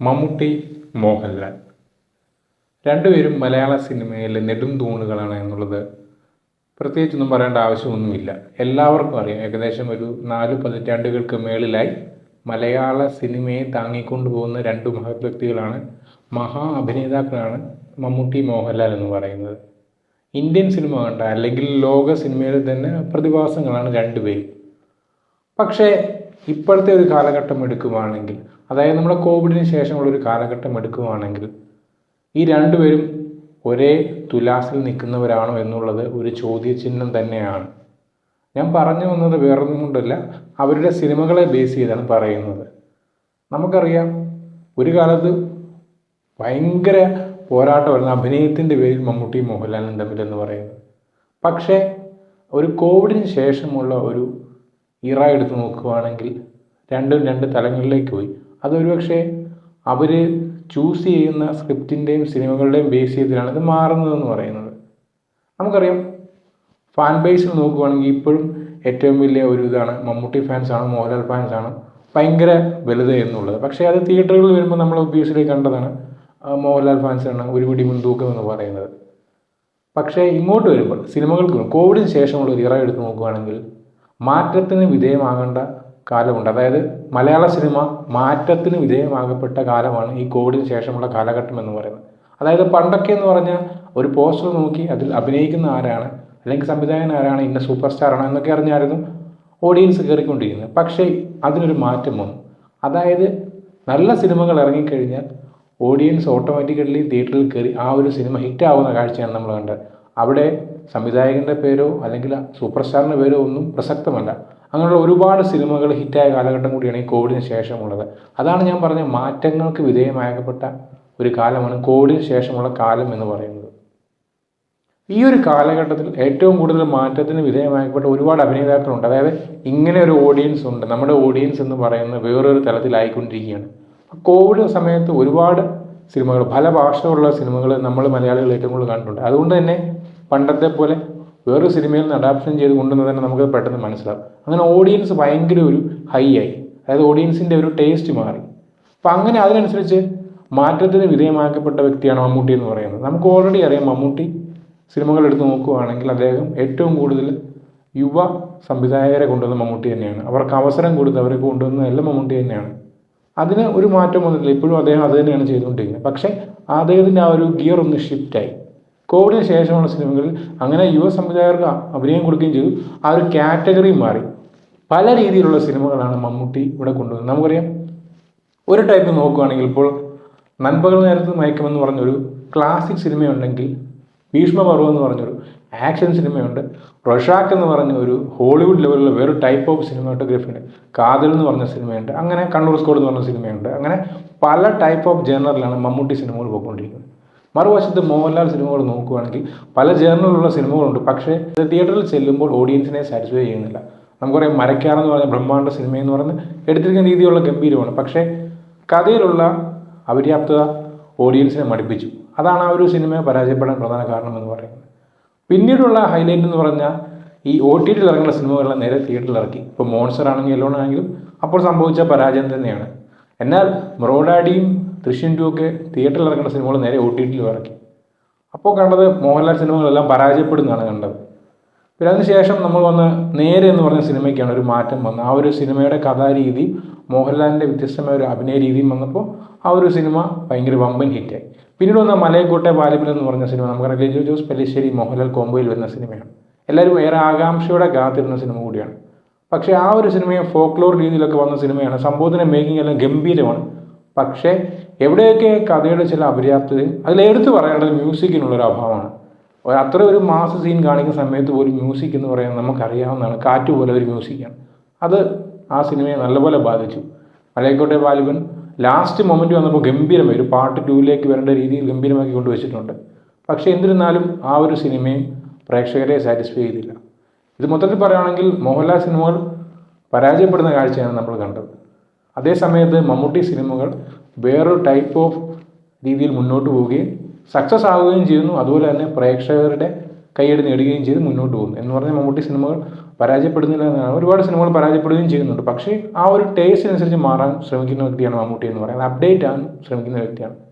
മമ്മൂട്ടി, മോഹൻലാൽ രണ്ടുപേരും മലയാള സിനിമയിലെ നെടും തൂണുകളാണ് എന്നുള്ളത് പ്രത്യേകിച്ചൊന്നും പറയേണ്ട ആവശ്യമൊന്നുമില്ല. എല്ലാവർക്കും അറിയാം. ഏകദേശം ഒരു 4 പതിറ്റാണ്ടുകൾക്ക് മേളിലായി മലയാള സിനിമയെ താങ്ങിക്കൊണ്ടു പോകുന്ന രണ്ട് മഹത് വ്യക്തികളാണ്, മഹാ അഭിനേതാക്കളാണ് മമ്മൂട്ടി, മോഹൻലാൽ എന്ന് പറയുന്നത്. ഇന്ത്യൻ സിനിമ കണ്ട അല്ലെങ്കിൽ ലോക സിനിമയിൽ തന്നെ പ്രതിഭാസങ്ങളാണ് രണ്ടുപേരും. പക്ഷേ ഇപ്പോഴത്തെ ഒരു കാലഘട്ടം എടുക്കുകയാണെങ്കിൽ, അതായത് നമ്മുടെ കോവിഡിന് ശേഷമുള്ള ഒരു കാലഘട്ടം എടുക്കുകയാണെങ്കിൽ, ഈ രണ്ടുപേരും ഒരേ തുലാസിൽ നിൽക്കുന്നവരാണോ എന്നുള്ളത് ഒരു ചോദ്യചിഹ്നം തന്നെയാണ്. ഞാൻ പറഞ്ഞു വന്നത് വേറൊന്നും കൊണ്ടല്ല, അവരുടെ സിനിമകളെ ബേസ് ചെയ്താണ് പറയുന്നത്. നമുക്കറിയാം, ഒരു കാലത്ത് ഭയങ്കര പോരാട്ടമായിരുന്നു അഭിനയത്തിൻ്റെ പേരിൽ മമ്മൂട്ടിയും മോഹൻലാലും തമ്മിലെന്ന് പറയുന്നത്. പക്ഷേ ഒരു കോവിഡിന് ശേഷമുള്ള ഒരു ഇറ എടുത്ത് നോക്കുകയാണെങ്കിൽ രണ്ടും രണ്ട് തലങ്ങളിലേക്ക് പോയി. അതൊരു പക്ഷേ അവർ ചൂസ് ചെയ്യുന്ന സ്ക്രിപ്റ്റിൻ്റെയും സിനിമകളുടെയും ബേസ് ചെയ്തിട്ടാണ് ഇത് മാറുന്നതെന്ന് പറയുന്നത്. നമുക്കറിയാം, ഫാൻ ബേസിൽ നോക്കുകയാണെങ്കിൽ ഇപ്പോഴും ഏറ്റവും വലിയ ഒരു ഇതാണ് മമ്മൂട്ടി ഫാൻസാണ്, മോഹൻലാൽ ഫാൻസാണ് ഭയങ്കര വലുത് എന്നുള്ളത്. പക്ഷേ അത് തിയേറ്ററുകളിൽ വരുമ്പോൾ നമ്മൾ ഒബ്വിയസ്ലി കണ്ടതാണ് മോഹൻലാൽ ഫാൻസാണ് ഒരു പിടി മുൻതൂക്കം എന്ന് പറയുന്നത്. പക്ഷേ ഇങ്ങോട്ട് വരുമ്പോൾ സിനിമകൾക്ക് കോവിഡിന് ശേഷമുള്ള ഒരു ഇറ എടുത്ത് നോക്കുകയാണെങ്കിൽ മാറ്റത്തിന് വിധേയമാകേണ്ട കാലമുണ്ട്. അതായത് മലയാള സിനിമ മാറ്റത്തിന് വിധേയമാകപ്പെട്ട കാലമാണ് ഈ കോവിഡിന് ശേഷമുള്ള കാലഘട്ടം എന്ന് പറയുന്നത്. അതായത് പണ്ടൊക്കെ എന്ന് പറഞ്ഞാൽ ഒരു പോസ്റ്റർ നോക്കി അതിൽ അഭിനയിക്കുന്ന ആരാണ്, അല്ലെങ്കിൽ സംവിധായകൻ ആരാണ്, ഇന്ന സൂപ്പർ സ്റ്റാറാണ് എന്നൊക്കെ അറിഞ്ഞായിരുന്നു ഓഡിയൻസ് കയറിക്കൊണ്ടിരിക്കുന്നത്. പക്ഷേ അതിനൊരു മാറ്റം വന്നു. അതായത് നല്ല സിനിമകൾ ഇറങ്ങിക്കഴിഞ്ഞാൽ ഓഡിയൻസ് ഓട്ടോമാറ്റിക്കലി തിയേറ്ററിൽ കയറി ആ ഒരു സിനിമ ഹിറ്റാവുന്ന കാഴ്ചയാണ് നമ്മൾ കണ്ടത്. അവിടെ സംവിധായകൻ്റെ പേരോ അല്ലെങ്കിൽ സൂപ്പർ സ്റ്റാറിൻ്റെ പേരോ ഒന്നും പ്രസക്തമല്ല. അങ്ങനെയുള്ള ഒരുപാട് സിനിമകൾ ഹിറ്റായ കാലഘട്ടം കൂടിയാണ് ഈ കോവിഡിന് ശേഷമുള്ളത്. അതാണ് ഞാൻ പറഞ്ഞ മാറ്റങ്ങൾക്ക് വിധേയമാക്കപ്പെട്ട ഒരു കാലമാണ് കോവിഡിന് ശേഷമുള്ള കാലം എന്ന് പറയുന്നത്. ഈ ഒരു കാലഘട്ടത്തിൽ ഏറ്റവും കൂടുതൽ മാറ്റത്തിന് വിധേയമാക്കപ്പെട്ട ഒരുപാട് അഭിനേതാക്കളുണ്ട്. അതായത് ഇങ്ങനെ ഒരു ഓഡിയൻസ് ഉണ്ട്, നമ്മുടെ ഓഡിയൻസ് എന്ന് പറയുന്നത് വേറൊരു തലത്തിലായിക്കൊണ്ടിരിക്കുകയാണ്. കോവിഡ് സമയത്ത് ഒരുപാട് സിനിമകൾ, പല ഭാഷകളുള്ള സിനിമകൾ നമ്മൾ മലയാളികൾ ഏറ്റവും കൂടുതൽ കണ്ടിട്ടുണ്ട്. അതുകൊണ്ട് തന്നെ പണ്ടത്തെ പോലെ വേറൊരു സിനിമയിൽ നിന്ന് അഡാപ്ഷൻ ചെയ്ത് കൊണ്ടുവന്നത് തന്നെ നമുക്ക് പെട്ടെന്ന് മനസ്സിലാവും. അങ്ങനെ ഓഡിയൻസ് ഭയങ്കര ഒരു ഹൈ ആയി, അതായത് ഓഡിയൻസിൻ്റെ ഒരു ടേസ്റ്റ് മാറി. അപ്പം അങ്ങനെ അതിനനുസരിച്ച് മാറ്റത്തിന് വിധേയമാക്കപ്പെട്ട വ്യക്തിയാണ് മമ്മൂട്ടി എന്ന് പറയുന്നത്. നമുക്ക് ഓൾറെഡി അറിയാം, മമ്മൂട്ടി സിനിമകൾ എടുത്ത് നോക്കുകയാണെങ്കിൽ അദ്ദേഹം ഏറ്റവും കൂടുതൽ യുവ സംവിധായകരെ കൊണ്ടുവന്ന മമ്മൂട്ടി തന്നെയാണ്. അവർക്ക് അവസരം കൊടുത്ത് അവരെ കൊണ്ടുവന്ന എല്ലാം മമ്മൂട്ടി തന്നെയാണ്. അതിന് ഒരു മാറ്റം വന്നിട്ടില്ല. ഇപ്പോഴും അദ്ദേഹം അത് തന്നെയാണ് ചെയ്തുകൊണ്ടിരിക്കുന്നത്. പക്ഷേ അദ്ദേഹത്തിൻ്റെ ആ ഒരു ഗിയർ ഒന്ന് ഷിഫ്റ്റായി. കോവിഡിന് ശേഷമുള്ള സിനിമകളിൽ അങ്ങനെ യുവ സംവിധായകർക്ക് അഭിനയം കൊടുക്കുകയും ചെയ്തു. ആ ഒരു കാറ്റഗറി മാറി. പല രീതിയിലുള്ള സിനിമകളാണ് മമ്മൂട്ടി ഇവിടെ കൊണ്ടുവന്നത്. നമുക്കറിയാം, ഒരു ടൈപ്പ് നോക്കുകയാണെങ്കിൽ ഇപ്പോൾ നൻപകൽ നേരത്ത് മയക്കമെന്ന് പറഞ്ഞൊരു ക്ലാസിക് സിനിമയുണ്ടെങ്കിൽ, ഭീഷ്മപർവ്വം എന്ന് പറഞ്ഞൊരു ആക്ഷൻ സിനിമയുണ്ട്, റൊഷാക്ക് എന്ന് പറഞ്ഞ ഒരു ഹോളിവുഡ് ലെവലിലുള്ള വേറൊരു ടൈപ്പ് ഓഫ് സിനിമാറ്റോഗ്രഫി ഉണ്ട്, കാതൽ എന്ന് പറഞ്ഞ സിനിമയുണ്ട്, അങ്ങനെ കണ്ണൂർ സ്കോഡ് എന്ന് പറഞ്ഞ സിനിമയുണ്ട്. അങ്ങനെ പല ടൈപ്പ് ഓഫ് ജേണറിലാണ് മമ്മൂട്ടി സിനിമകൾ പോയിക്കൊണ്ടിരിക്കുന്നത്. മറുവശത്ത് മോഹൻലാൽ സിനിമകൾ നോക്കുകയാണെങ്കിൽ പല ജേണറിലുള്ള സിനിമകളുണ്ട്. പക്ഷേ തിയേറ്ററിൽ ചെല്ലുമ്പോൾ ഓഡിയൻസിനെ സാറ്റിസ്ഫൈ ചെയ്യുന്നില്ല. നമുക്കറിയാം, മരക്കാറെന്ന് പറഞ്ഞ ബ്രഹ്മാണ്ഡ സിനിമയെന്ന് പറഞ്ഞ് എടുത്തിരിക്കുന്ന രീതിയിലുള്ള ഗംഭീരമാണ്. പക്ഷേ കഥയിലുള്ള അപര്യാപ്തത ഓഡിയൻസിനെ മടുപ്പിച്ചു. അതാണ് ആ ഒരു സിനിമയെ പരാജയപ്പെടാൻ പ്രധാന കാരണമെന്ന് പറയുന്നത്. പിന്നീടുള്ള ഹൈലൈറ്റ് എന്ന് പറഞ്ഞാൽ ഈ OTT ഇറങ്ങുന്ന സിനിമകളെല്ലാം നേരെ തിയേറ്ററിൽ ഇറക്കി. ഇപ്പോൾ മോൺസ്റ്റർ ആണെങ്കിലും എല്ലോൺ ആണെങ്കിലും അപ്പോൾ സംഭവിച്ച പരാജയം തന്നെയാണ്. എന്നാൽ ബ്രോഡാഡിയും ദൃശ്യം 2 ഒക്കെ തിയേറ്ററിൽ ഇറങ്ങുന്ന സിനിമകൾ നേരെ OTT ഇറക്കി. അപ്പോൾ കണ്ടത് മോഹൻലാൽ സിനിമകളെല്ലാം പരാജയപ്പെടുന്നതാണ് കണ്ടത്. പിന്നെ അതിനുശേഷം നമ്മൾ വന്ന നേരെ എന്ന് പറഞ്ഞ സിനിമയ്ക്കാണ് ഒരു മാറ്റം വന്നത്. ആ ഒരു സിനിമയുടെ കഥാരീതി, മോഹൻലാലിൻ്റെ വ്യത്യസ്തമായ ഒരു അഭിനയ രീതിയും വന്നപ്പോൾ ആ ഒരു സിനിമ ഭയങ്കര വമ്പൻ ഹിറ്റായി. പിന്നീട് വന്ന മലയക്കോട്ടെ വാലിബൻ എന്ന് പറഞ്ഞ സിനിമ നമുക്കറിയാം, ലിജോ ജോസ് പെല്ലിശ്ശേരി മോഹൻലാൽ കോംബോയിൽ വരുന്ന സിനിമയാണ്. എല്ലാവരും ഏറെ ആകാംക്ഷയോടെ കാത്തിരുന്ന സിനിമ കൂടിയാണ്. പക്ഷേ ആ ഒരു സിനിമയെ ഫോക്ലോർ രീതിയിലൊക്കെ വന്ന സിനിമയാണ്. സംഭവത്തിൻ്റെ മേക്കിംഗ് എല്ലാം ഗംഭീരമാണ്. പക്ഷേ എവിടെയൊക്കെ കഥയുടെ ചില അപര്യാപ്തതയും, അതിലെടുത്ത് പറയേണ്ടത് മ്യൂസിക്കിനുള്ളൊരു അഭാവമാണ്. അത്ര ഒരു മാസ് സീൻ കാണിക്കുന്ന സമയത്ത് പോലും മ്യൂസിക് എന്ന് പറയുന്നത് നമുക്കറിയാവുന്നതാണ്, കാറ്റ് പോലെ ഒരു മ്യൂസിക്കാണ്. അത് ആ സിനിമയെ നല്ലപോലെ ബാധിച്ചു. മലയക്കോട്ടെ വാലിബൻ ലാസ്റ്റ് മൊമെൻറ്റ് വന്നപ്പോൾ ഗംഭീരമായി, ഒരു പാർട്ട് 2ലേക്ക് വരേണ്ട രീതിയിൽ ഗംഭീരമാക്കി കൊണ്ടുവച്ചിട്ടുണ്ട്. പക്ഷേ എന്നിരുന്നാലും ആ ഒരു സിനിമയും പ്രേക്ഷകരെ സാറ്റിസ്ഫൈ ചെയ്തില്ല. ഇത് മൊത്തത്തിൽ പറയുകയാണെങ്കിൽ മോഹൻലാൽ സിനിമകൾ പരാജയപ്പെടുന്ന കാഴ്ചയാണ് നമ്മൾ കണ്ടത്. അതേ സമയത്ത് മമ്മൂട്ടി സിനിമകൾ വേറൊരു ടൈപ്പ് ഓഫ് രീതിയിൽ മുന്നോട്ട് പോവുകയും സക്സസ് ആവുകയും ചെയ്യുന്നു. അതുപോലെ തന്നെ പ്രേക്ഷകരുടെ കൈയടി നേടുകയും ചെയ്ത് മുന്നോട്ട് പോകുന്നു. എന്ന് പറഞ്ഞാൽ മമ്മൂട്ടി സിനിമകൾ പരാജയപ്പെടുന്നില്ല എന്നാണ്. ഒരുപാട് സിനിമകൾ പരാജയപ്പെടുകയും ചെയ്യുന്നുണ്ട്. പക്ഷേ ആ ഒരു ടേസ്റ്റിനനുസരിച്ച് മാറാൻ ശ്രമിക്കുന്ന വ്യക്തിയാണ് മമ്മൂട്ടി എന്ന് പറയുന്നത്. അപ്ഡേറ്റ് ആകാൻ ശ്രമിക്കുന്ന വ്യക്തിയാണ്.